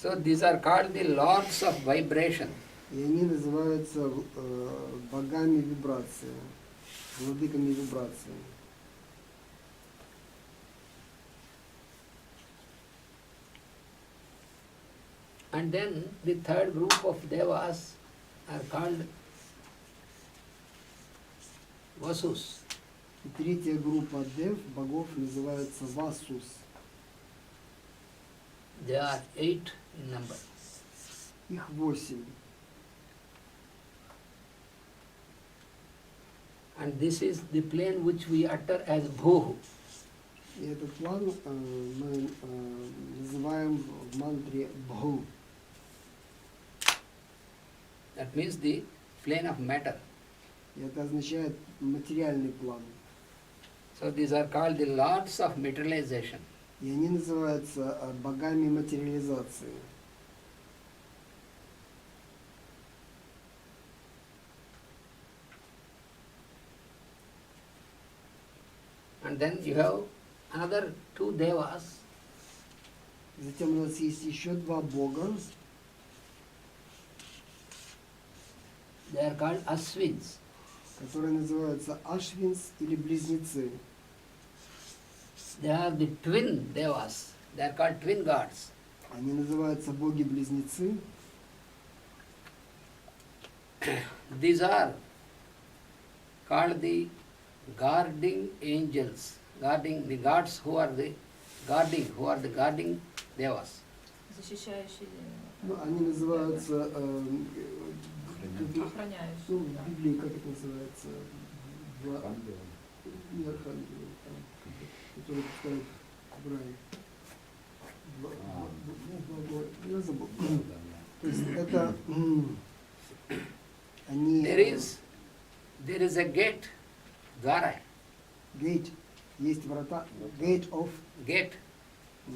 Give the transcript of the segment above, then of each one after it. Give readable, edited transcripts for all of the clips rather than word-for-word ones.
So these are called the lords of vibration. И они называются богами вибрации, владыками вибрации. And then the third group of devas are called vasus. И третья группа дев, богов, называется васус. They are 8 in number. Их 8. And this is the plane which we utter as bhuhu. И этот план мы называем в мантре бху. That means the plane of matter. И это означает материальный план. So these are called the lords of materialization. И они называются богами материализации. And then you have another 2 devas. Затем у нас есть еще 2 бога. They are called Aswins. Которые называются Ашвинс или Близнецы. They are the twin devas. They are called twin gods. Они называются боги-близнецы. These are called the guarding angels. Guarding the gods who are the guarding devas. Защищающие, Ну, они называются, охраняющие. ну, в Библии как это называется? Не архангелы, которые пускают в рай. Я забыл. То есть это они... There is a gate, Dwara. Gate, есть врата. Gate of... Gate.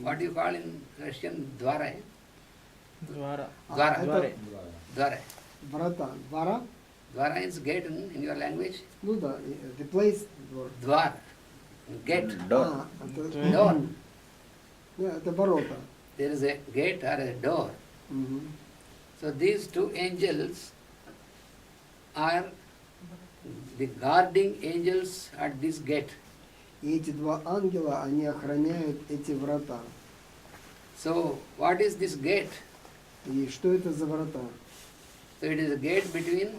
What do you call in Russian? Dwara. Двара. Dwara. Dwara. Врата. Двора? Dwara is gate in your language. Ну да, the place. Dwar. Gate. А, это... Door. Да, это ворота. There is a gate or a door. Мгм. So these 2 angels are the guarding angels at this gate. И эти 2 ангела, они охраняют эти врата. So what is this gate? И что это за врата? So it is a gate between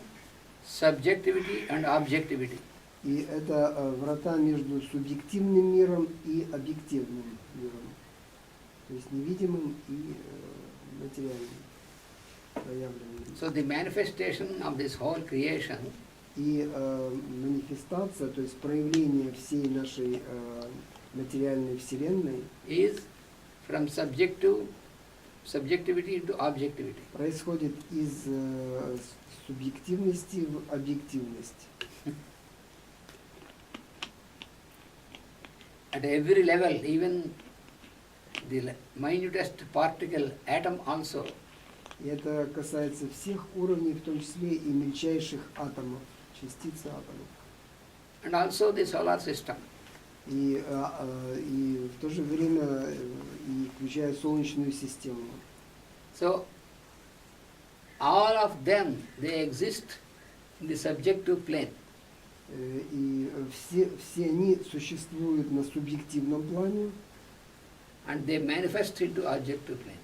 subjectivity and objectivity. И это врата между субъективным миром и объективным миром. То есть невидимым и материальным, проявленным. So the manifestation of this whole creation И манифестация, то есть проявление всей нашей материальной вселенной is from subjectivity to objectivity. происходит из субъективности в объективность. At every level, even the minutest particle, atom also, И это касается всех уровней, в том числе и мельчайших атомов, частиц атомов. and also the solar system. И в то же время и включая Солнечную систему. So all of them, they exist in the subjective plane. И все они существуют на субъективном плане And they manifest into objective plane.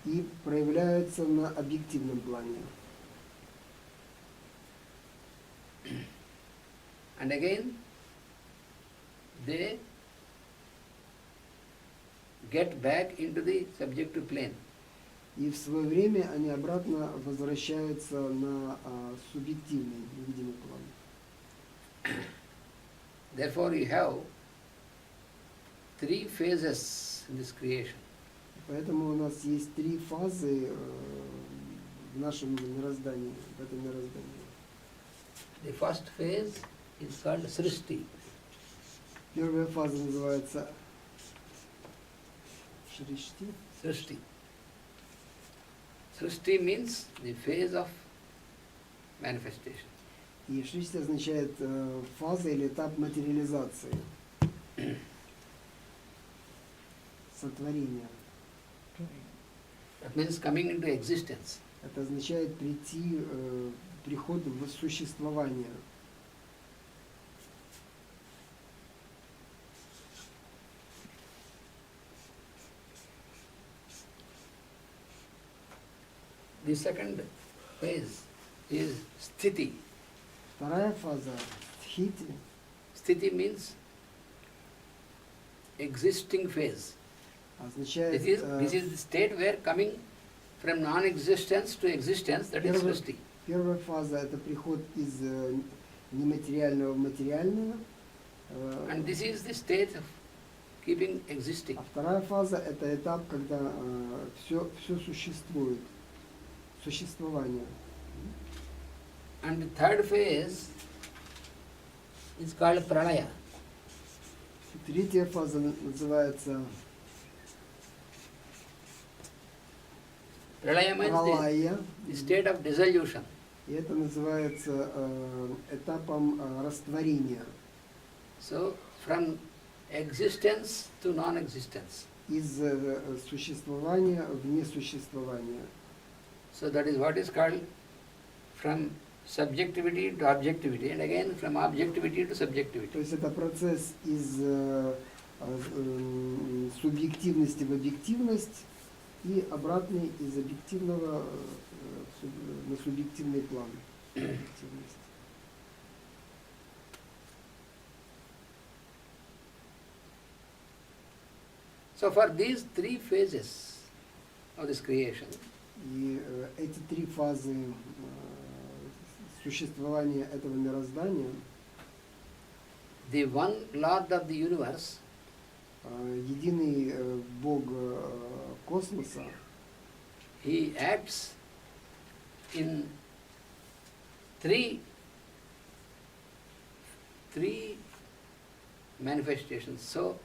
и проявляются на объективном плане. And again, they get back into the subjective plane. И в свое время они обратно возвращаются на субъективный, невидимый план. Therefore, you have 3 phases in this creation. Поэтому у нас есть 3 фазы в нашем мироздании, в этом мироздании. The first phase is called Srishti. Первая фаза называется Шришти. Srishti. Srishti means the phase of manifestation. И Шришти означает фаза или этап материализации, сотворения. That means coming into existence. Это означает прийти, приход в существование. The second phase is sthiti. Вторая фаза стхити. Sthiti means existing phase. Означает This is the state where coming from non-existence to existence, that is srishti. первая фаза это приход из нематериального в материальное. And this is the state of keeping existing. А вторая фаза это этап, когда все существует, существование. And the third phase is called pralaya. Третья фаза называется Pralaya means пралая, the state of dissolution. и это называется этапом растворения. So, from existence to non-existence. Из существования в несуществование. So that is what is called from subjectivity to objectivity, and again from objectivity to То subjectivity. есть это процесс из субъективности в объективность и обратный из объективного на субъективный план. Объективность. So for these three phases of this creation, И эти три фазы существования этого мироздания, the one Lord of the universe единый Бог космоса, he acts in three manifestations. So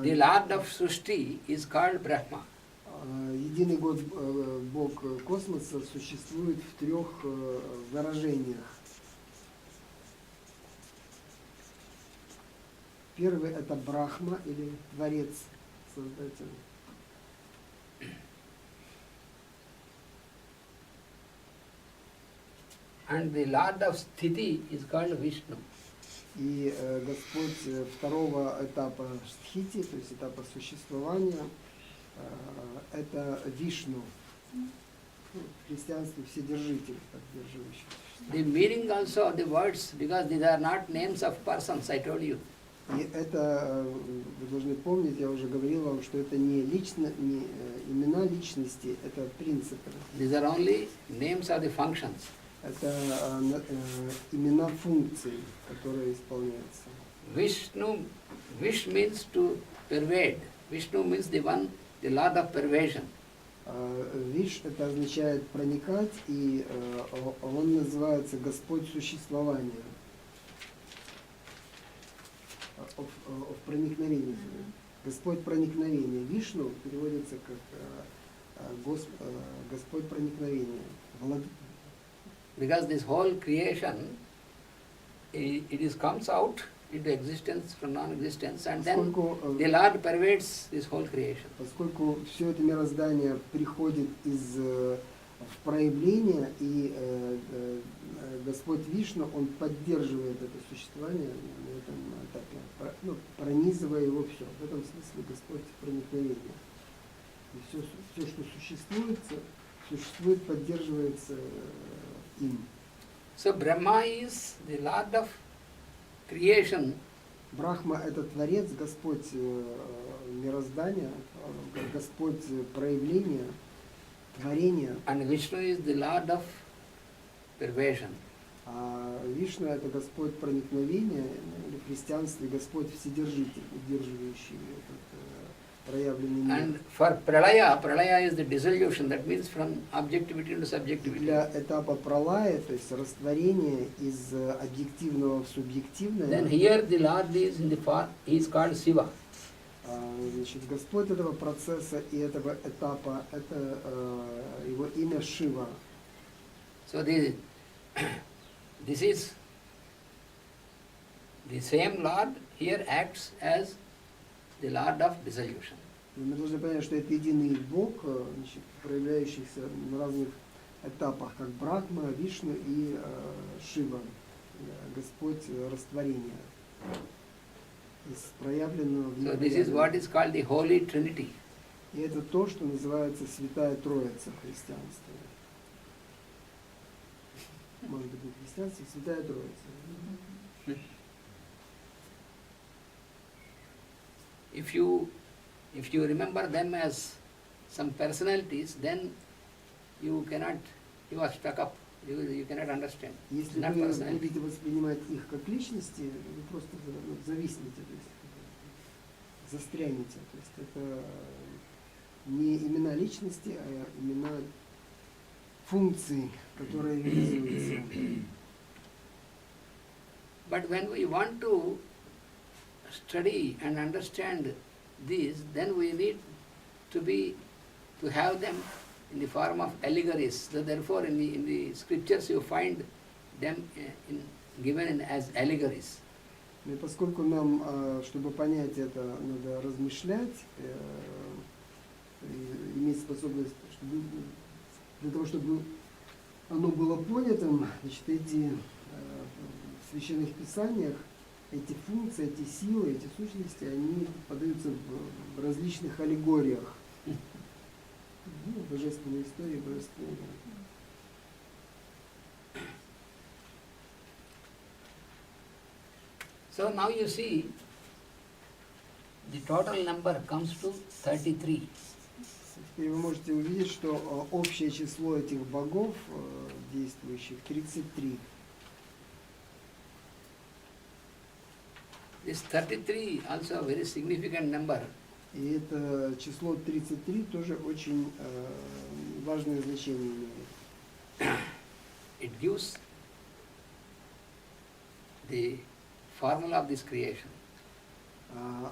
the Lord of Srishti is called Brahma. единый Бог космоса существует в трех выражениях. Первый это Брахма или Творец, Создатель. And the Lord of Sthiti is called Vishnu. И Господь второго этапа Стхити, то есть этапа существования, это Вишну. В христианстве Вседержитель, поддерживающий. The meaning also of the words, because these are not names of persons, I told you. И это, вы должны помнить, я уже говорил вам, что это не имена личности, это принципы. These are only names of the functions. Это имена функций, которые исполняются. Vishnu, Vish means to pervade. Vishnu means the one, the Lord of pervasion. Виш это означает проникать, и он называется Господь существования. В проникновении. Господь проникновения. Вишну переводится как Господь проникновения. Because this whole creation, it comes out into existence from non-existence, and then the Lord pervades this whole creation. Поскольку все это мироздание приходит в проявление, и Господь Вишну, Он поддерживает это существование на этом этапе, пронизывая его все. В этом смысле Господь проникновение. И все, что существует, поддерживается им. So Brahma is the Lord of creation. Брахма – это Творец, Господь мироздания, Господь проявления, творения. And Vishnu is the Lord of pervasion. А Вишну – это Господь проникновения, или в христианстве Господь Вседержитель, удерживающий этот проявленный мир. And for pralaya is the dissolution, that means from objectivity to subjectivity. Для этапа пралая, то есть растворения из объективного в субъективное, Then here the Lord is in the form, he is called Shiva. значит, Господь этого процесса и этого этапа, это его имя Шива. So this is the same Lord here acts as the Lord of dissolution. Мы должны понять, что это единый Бог, значит, проявляющийся на разных этапах, как Брахма, Вишну и Шива, Господь растворения, проявленного в So this is what is called the Holy Trinity. И это то, что называется Святая Троица в христианстве. Может быть, не в христианстве, Святая Троица. If you remember them as some personalities, then you are stuck up. You cannot understand. Если Not вы personality. будете воспринимать их как личности, вы просто зависнете, то есть застрянете. То есть это не имена личности, а имена функций, которые реализуются. But when we want to study and understand these, then we need to have them in the form of allegories. So therefore, in the scriptures you find them given as allegories. И поскольку нам, чтобы понять это, надо размышлять, иметь способность, для того, чтобы оно было понятым, значит, эти в священных писаниях, эти функции, эти силы, эти сущности, они подаются в различных аллегориях. Божественной истории, божественной. So now you see, the total number comes to 33. И вы можете увидеть, что общее число этих богов, действующих, 33. This 33 also a very significant number. И это число 33 тоже очень важное значение имеет. It gives the formula of this creation.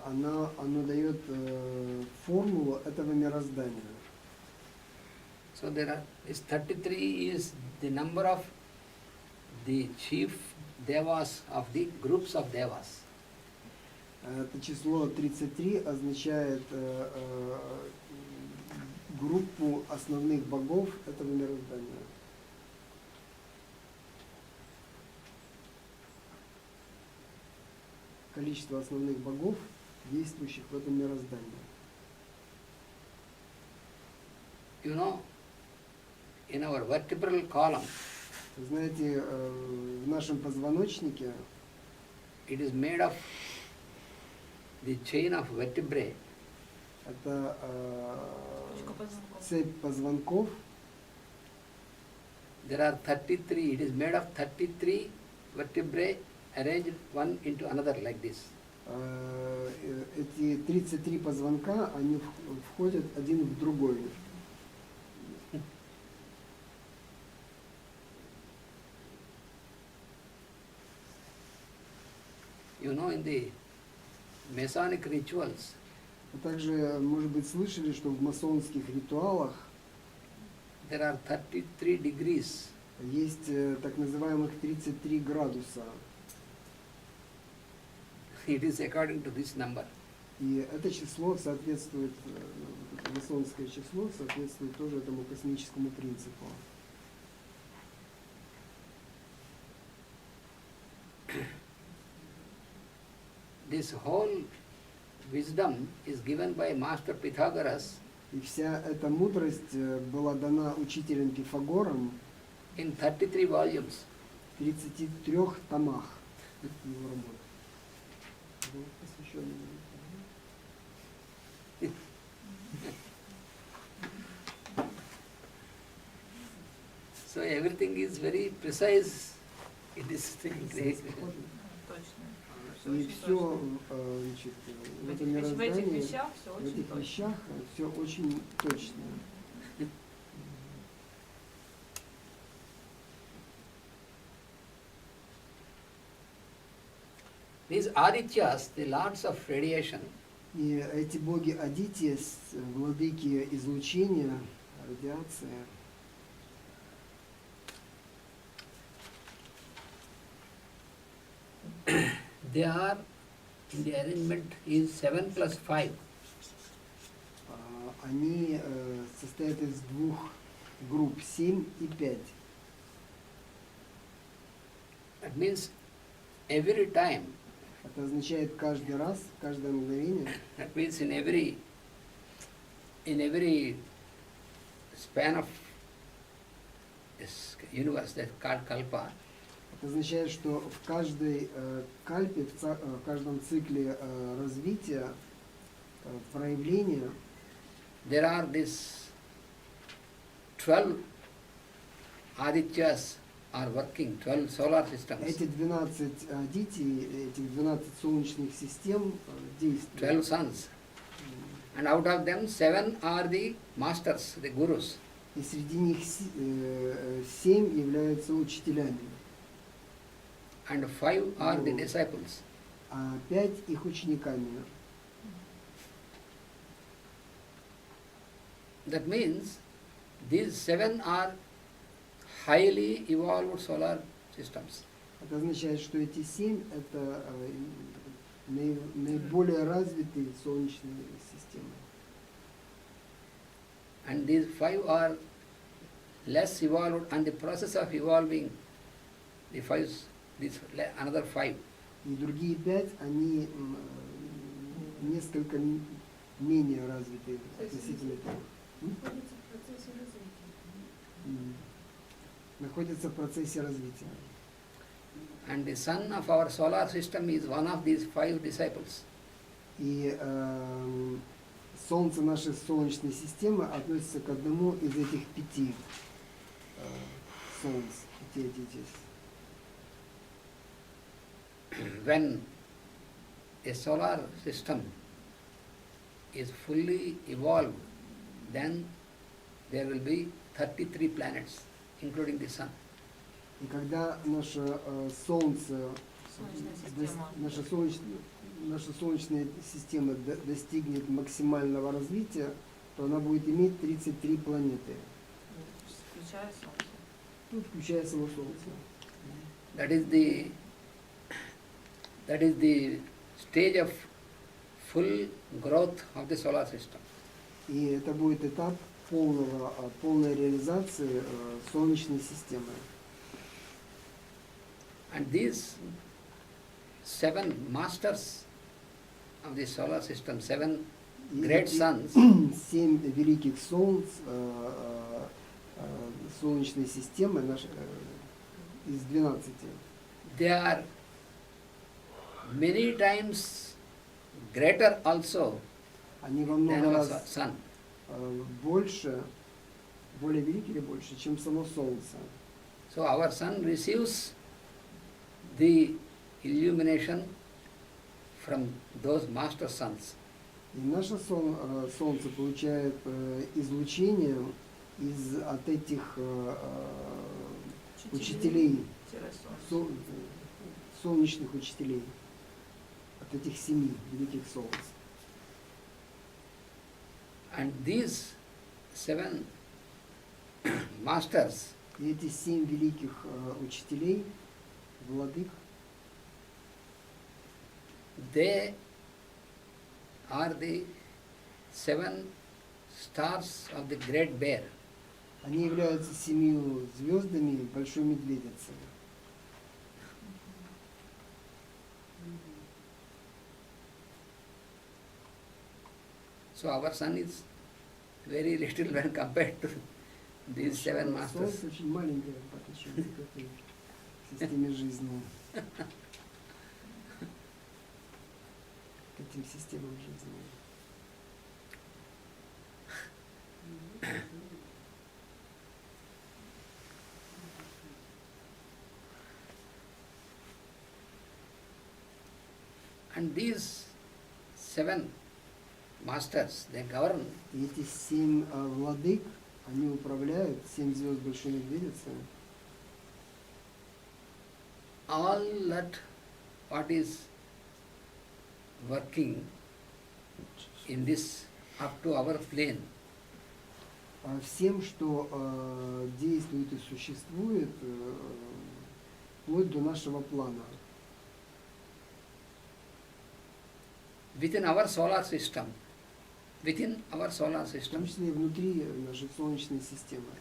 Оно дает формулу этого мироздания. So this 33 is the number of the chief devas of the groups of devas. Это число 33 означает группу основных богов этого мироздания. Количество основных богов, действующих в этом мироздании. You know, in our vertebral column, Вы знаете, в нашем позвоночнике it is made of the chain of vertebrae. это Точка позвонков. цепь позвонков. There are 33, it is made of 33 vertebrae arranged one into another like this. Эти 33 позвонка, они входят один в другой. You know, in the Masonic rituals, Вы также, может быть, слышали, что в масонских ритуалах there are 33 degrees. есть так называемых 33 градуса. It is according to this number. И это число соответствует, масонское число соответствует тоже этому космическому принципу. This whole wisdom is given by Master Pythagoras И вся эта мудрость была дана учителем Пифагором in 33 volumes. в 33 томах его работ. Был посвящен So everything is very precise in this thing. Точно. И Очень все, точно. значит, в В этом этих мироздании, вещах все в очень этих точно. вещах все очень точно. These Adityas, the lords of radiation, И эти боги Адитьи, владыки излучения, радиации, they are, in the arrangement is 7 plus 5. они состоят из двух групп, 7 и 5. That means every time, Это означает каждый раз, каждое мгновение, that means in every span of this universe that's called kalpa, это означает, что в каждой кальпе, в каждом цикле развития, проявления, there are these 12 adityas are working, 12 solar systems, эти 12 адитий, этих 12 солнечных систем 12 действуют. suns. And out of them, 7 are the masters, the gurus. И среди них 7 являются учителями, And 5 are the disciples. а 5 их учениками. That means these 7 are highly evolved solar systems. Это означает, что эти 7 это наиболее развитые солнечные системы. And these 5 are less evolved, and the process of evolving the 5, another 5. И другие 5, они несколько менее развитые относительно этого. Находится в процессе развития. Находятся в процессе развития. And the sun of our solar system is one of these 5 disciples. И Солнце нашей Солнечной системы относится к одному из этих 5 Солнц, 5 адитий. When a solar system is fully evolved, then there will be 33 planets, including the sun. И когда наше Солнце, Солнечная система. наша Солнечная система достигнет максимального развития, то она будет иметь 33 планеты. Включая Солнце. Тут включая само Солнце. That is the stage of full growth of the solar system. И это будет этап полной реализации Солнечной системы. And these 7 masters of the solar system, 7 И great эти suns, 7 великих Солнц Солнечной системы из 12. they are many times greater also Они во than много our раз sun. больше, более велики или больше, чем само Солнце. So our sun receives the illumination from those master suns. И наше Солнце получает излучение от этих учителей, Солнце. солнечных учителей, от этих 7 великих Солнц. And these 7 masters, И эти 7 великих учителей, владык, they are the 7 stars of the Great Bear. они являются 7 звездами Большой Медведицы. So our sun is very little when compared to these 7 masters. Солнце очень маленькое по отношению к этой системе жизни. К этим системам жизни. And these 7 masters, they govern И эти 7 владык, они управляют 7 звезд Большой Медведицы. all that what is working in this up to our plane. Всем, что действует и существует вплоть до нашего плана. Within our solar system, within our solar в том system. числе и внутри нашей Солнечной системы.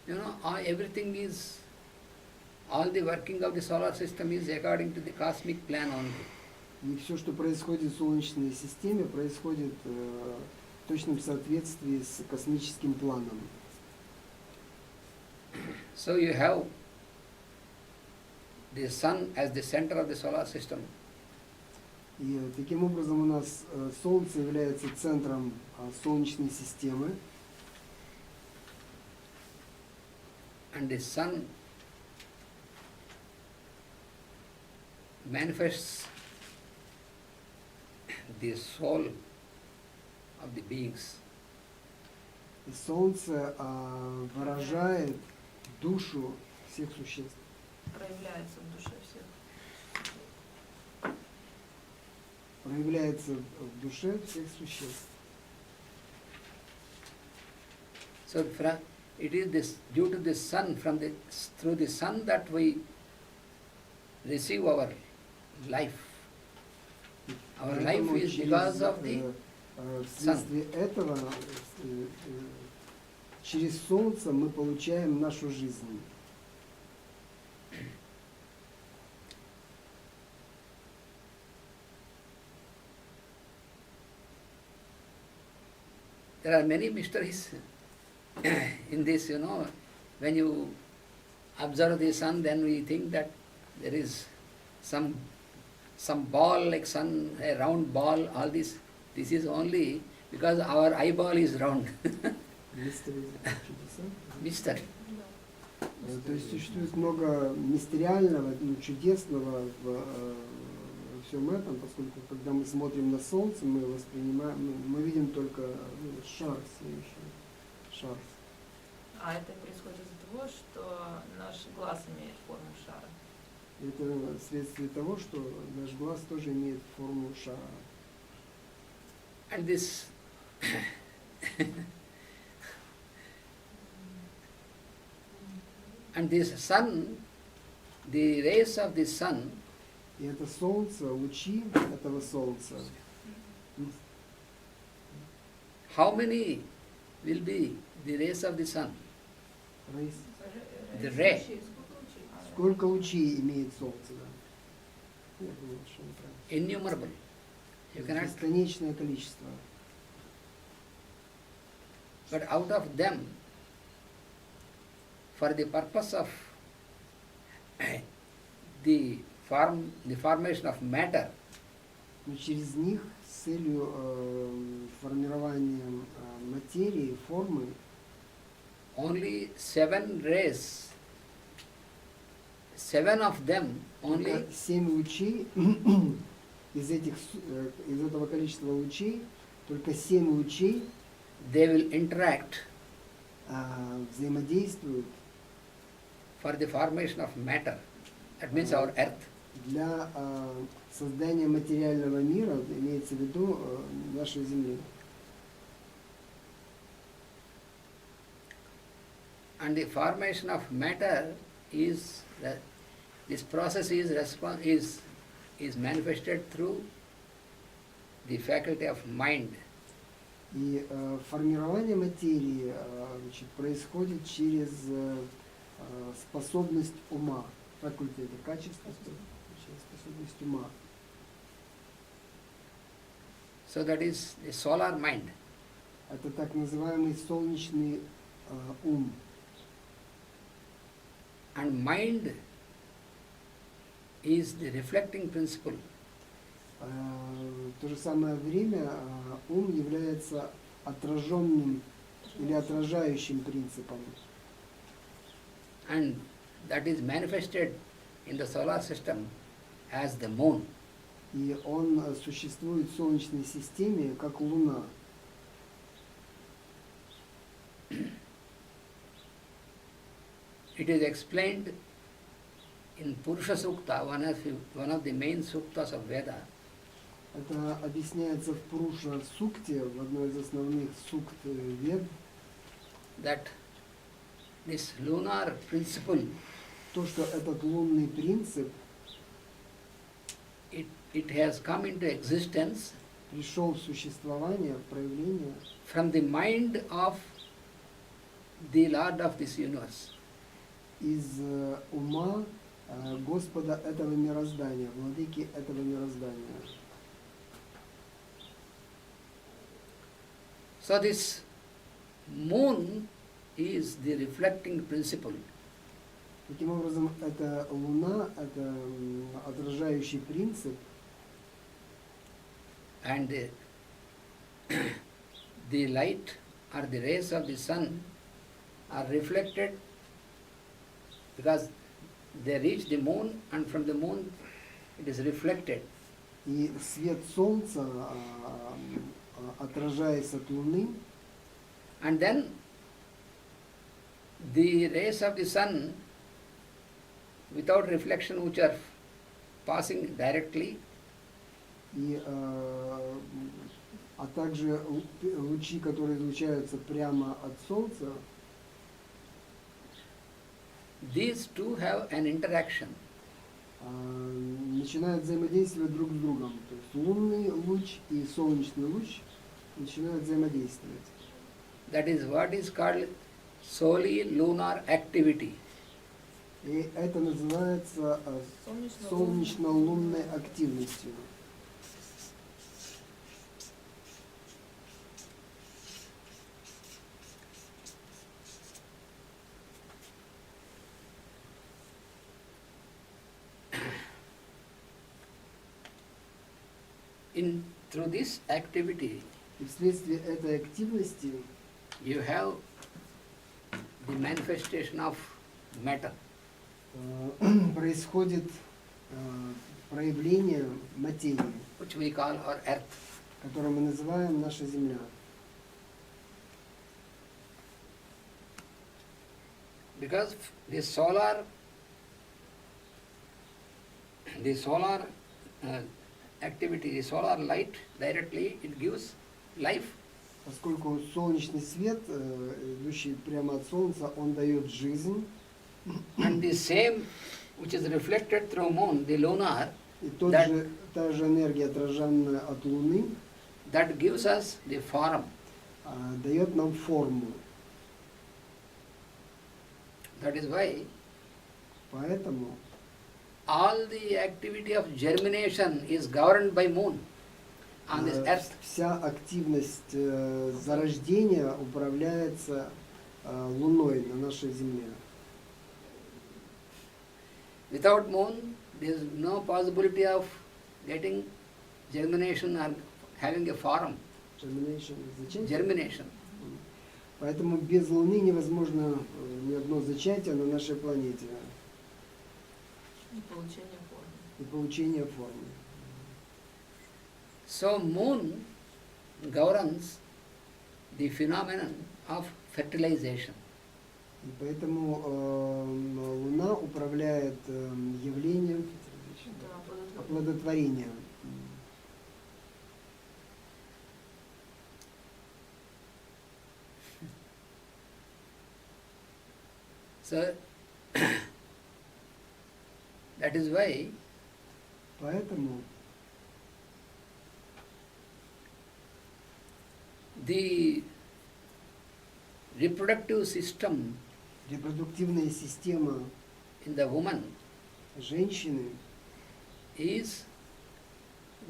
You know, everything is, all the working of the solar system is according to the cosmic plan only. И все, что происходит в Солнечной системе, происходит в точном соответствии с космическим планом. So you have the sun as the center of the solar system. И таким образом у нас Солнце является центром Солнечной системы, And the sun manifests the soul of the beings. и Солнце выражает душу всех существ. Проявляется в душе всех. Проявляется в душе всех существ. So it is this due to the sun, through the sun that we receive our life. Our life Поэтому is because of the вследствие этого через Солнце мы получаем нашу жизнь. There are many mysteries in this, you know. When you observe the sun, then we think that there is some ball like sun, a round ball, all this. This is only because our eyeball is round. Mystery. То есть существует много мистериального, чудесного в всем этом, поскольку когда мы смотрим на Солнце, мы воспринимаем, мы видим только шар, сияющий шар. А это происходит из-за того, что наш глаз имеет форму шара. Это следствие того, что наш глаз тоже имеет форму шара. And this and this sun, the rays of the sun, И это Солнце, лучи этого Солнца, how many will be the rays of the sun? The ray. Сколько лучей имеет Солнце? Да? Я думаю, что неправильно. Innumerable. You cannot. Бесконечное количество. But out of them, for the purpose of the formation of matter, Но через них с целью формирования материи, формы, only 7 rays, 7 of them only, только 7 лучей, из этого количества лучей, только 7 лучей they will interact взаимодействуют for the formation of matter. That means our earth. для создания материального мира, имеется в виду нашей Земли. And the formation of matter is, this process is manifested through the faculty of mind. И формирование материи происходит через способность ума. Факультет — это качество, через способность ума. So that is the solar mind. Это так называемый солнечный ум. And mind is the reflecting principle. В то же самое время ум является отраженным или отражающим принципом. And that is manifested in the solar system as the moon. И он существует в Солнечной системе как Луна. It is explained in Purusha Sukta, one of the main suktas of Veda. Это объясняется в Пуруша Сукте, в одной из основных сукт Вед, That this lunar principle, то, что этот лунный принцип, it has come into existence пришел в существование, в проявление from the mind of the Lord of this universe. из ума Господа этого мироздания, владыки этого мироздания. So this moon is the reflecting principle. Таким образом, эта Луна, это отражающий принцип, And the light or the rays of the sun are reflected because they reach the moon, and from the moon it is reflected. и свет Солнца, отражаясь от Луны, And then the rays of the sun without reflection, which are passing directly, а также лучи, которые излучаются прямо от Солнца, these two have an interaction. начинают взаимодействовать друг с другом. То есть лунный луч и солнечный луч начинают взаимодействовать. That is what is called solar-lunar activity. И это называется солнечно-лунной активностью. Through this activity, И вследствие этой активности you have the manifestation of matter. происходит проявление материи, Which we call our earth. которую мы называем наша Земля. Because the solar activity, the solar light directly, it gives life. Поскольку солнечный свет, идущий прямо от Солнца, он дает жизнь. And the same which is reflected through moon, the lunar, И that, та же энергия, отраженная от Луны, that gives us the form. дает нам форму. That is why Поэтому all the activity of germination is governed by moon on this earth. вся активность зарождения управляется Луной на нашей Земле. Without moon, there is no possibility of getting germination or having a form. Зачатие. Germination. Поэтому без Луны невозможно ни одно зачатие на нашей планете И получение формы. и получение формы. So moon governs the phenomenon of fertilization. И поэтому Луна управляет явлением Да, оплодотворения. So that is why Поэтому the reproductive system репродуктивная система in the woman женщины is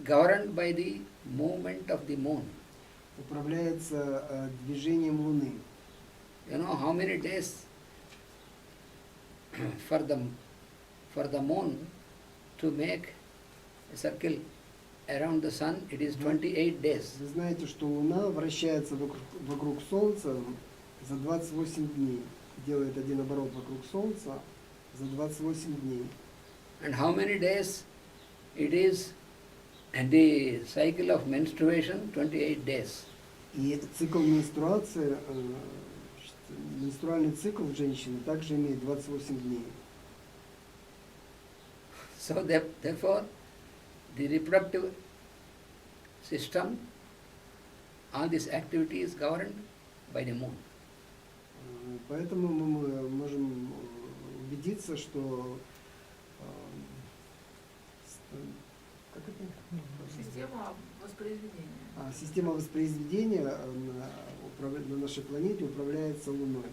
governed by the movement of the moon. управляется движением Луны. You know how many days for the moon to make a circle around the sun? It is 28 days. Вы знаете, что Луна вращается вокруг Солнца за 28 дней. Делает один оборот вокруг Солнца за 28 дней. And how many days it is? And the cycle of menstruation, 28 days. И цикл менструации, менструальный цикл женщины также имеет 28 дней. So therefore, the reproductive system, all this activity is governed by the moon. Поэтому мы можем убедиться, что как Система воспроизведения. Система воспроизведения на нашей планете управляется Луной.